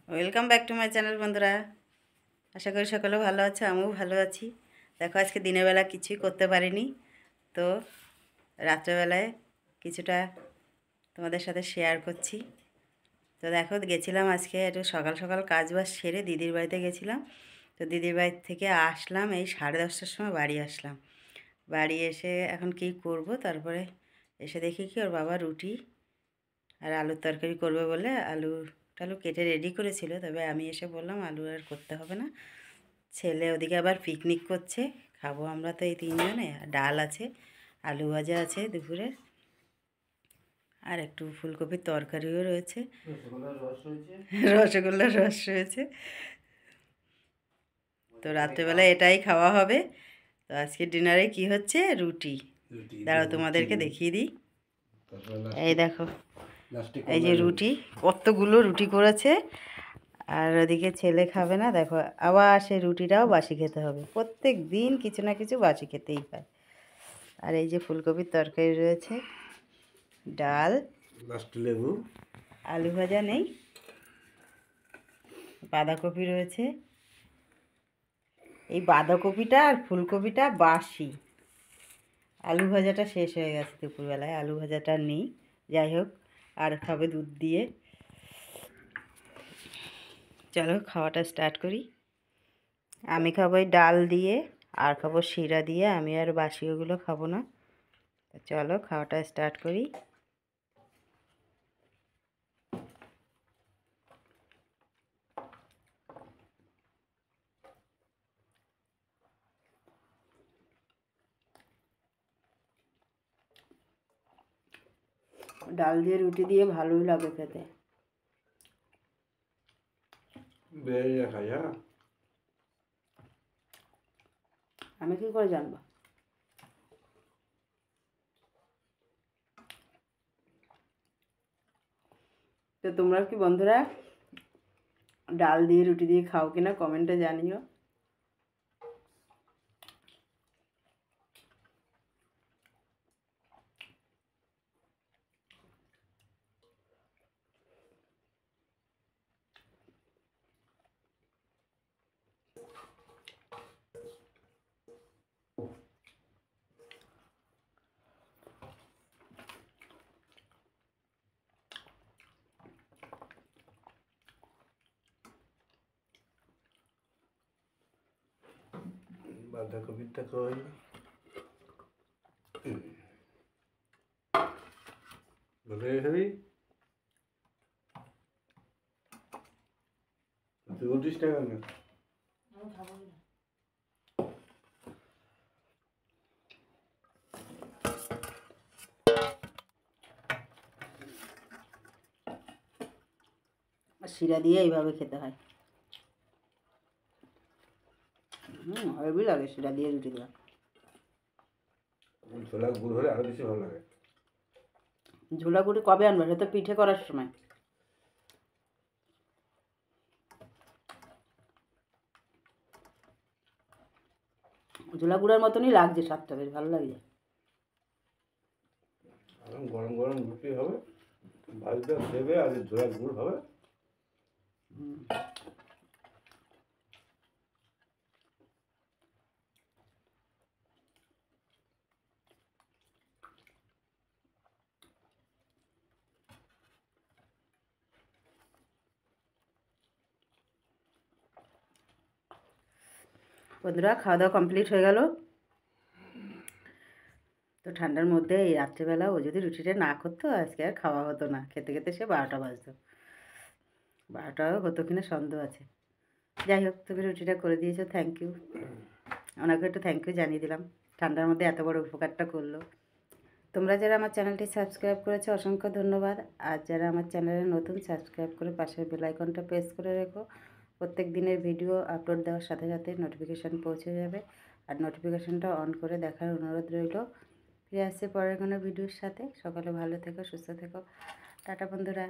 Welcome back to my channel বন্ধুরা। আশা করি সকলে ভালো আছে, আমিও ভালো আছি। দেখো আজকে দিনের বেলা কিছুই করতে পারিনি, তো রাত্রেবেলায় কিছুটা তোমাদের সাথে শেয়ার করছি। তো দেখো গেছিলাম আজকে একটু সকাল সকাল কাজ বাজ সেরে দিদির বাড়িতে গেছিলাম। তো দিদির বাড়ি থেকে আসলাম এই 10:30টার সময় বাড়ি আসলাম। বাড়ি এসে এখন কী করব, তারপরে এসে দেখি কি ওর বাবা রুটি আর আলুর তরকারি করবে বলে আলু কেটে রেডি করেছিল। তবে আমি এসে বললাম আলু আর করতে হবে না, ছেলে ওদিকে আবার পিকনিক করছে, খাবো আমরা তো এই তিনজনে। ডাল আছে, আলু ভাজা আছে দুপুরে, আর একটু ফুলকপির তরকারিও রয়েছে, রসগোল্লার রস রয়েছে। তো রাত্রেবেলা এটাই খাওয়া হবে। তো আজকে ডিনারে কি হচ্ছে, রুটি। দাঁড়াও তোমাদেরকে দেখিয়ে দিই। এই দেখো, এই যে রুটি, কতগুলো রুটি করেছে। আর ওদিকে ছেলে খাবে না, দেখো আবার সে রুটিটাও বাসি খেতে হবে। প্রত্যেক দিন কিছু না কিছু বাসি খেতেই হয়। আর এই যে ফুলকপির তরকারি রয়েছে, ডাল, লেবু, আলু ভাজা নেই, বাঁধাকপি রয়েছে। এই বাঁধাকপিটা আর ফুলকপিটা বাসি, আলু ভাজাটা শেষ হয়ে গেছে দুপুরবেলায়, আলু ভাজাটা নেই। যাই হোক, আর খাবে দুধ দিয়ে। চলো খাওয়াটা স্টার্ট করি। আমি খাবো এই ডাল দিয়ে, আর খাবো শিরা দিয়ে। আমি আর বাসি ওগুলো খাবো না। চলো খাওয়াটা স্টার্ট করি। ডাল দিয়ে রুটি দিয়ে ভালোই লাগে খেতে। আমি কি করে জানবো? তো তোমরা কি বন্ধুরা ডাল দিয়ে রুটি দিয়ে খাও কিনা কমেন্টে জানিও। বাঁধাকপিটা কই? বলে খাবি? তুই উঠিস না কেন? শিরা দিয়ে এইভাবে খেতে হয়। হেভি লাগে শিরা দিয়ে রুটি দেওয়া। ছোলা গুড় হলে আরো বেশি ভালো লাগে। ঝোলা গুঁড়ি কবে আনবে? সে তো পিঠে করার সময়। ঝোলা গুঁড়ার মতনই লাগছে, স্বাদটা বেশ ভালো লাগছে। গরম গরম রুটি হবে, ভাজটা দেবে আর ছোলা গুড় হবে। বন্ধুরা খাওয়া দাওয়া কমপ্লিট হয়ে গেল। তো ঠান্ডার মধ্যে এই রাত্রিবেলা ও যদি রুটিটা না করতো আজকে আর খাওয়া হতো না। খেতে খেতে সে 12টা বাজতো, 12টাও হতো কিনা সন্দেহ আছে। যাই হোক, তুমি রুটিটা করে দিয়েছো, থ্যাংক ইউ। ওনাকে একটু থ্যাংক ইউ জানিয়ে দিলাম, ঠান্ডার মধ্যে এত বড় উপকারটা করলো। তোমরা যারা আমার চ্যানেলটি সাবস্ক্রাইব করেছো অসংখ্য ধন্যবাদ। আর যারা আমার চ্যানেলে নতুন, সাবস্ক্রাইব করে পাশের বেল আইকনটা প্রেস করে রেখো। প্রত্যেক দিনের ভিডিও আপলোড দেওয়ার সাথে সাথে নোটিফিকেশান পৌঁছে যাবে। আর নোটিফিকেশানটা অন করে দেখার অনুরোধ রইল। ফিরে আসছে পরের কোনো ভিডিওর সাথে। সকালে ভালো থেকো, সুস্থ থেকো। টাটা বন্ধুরা।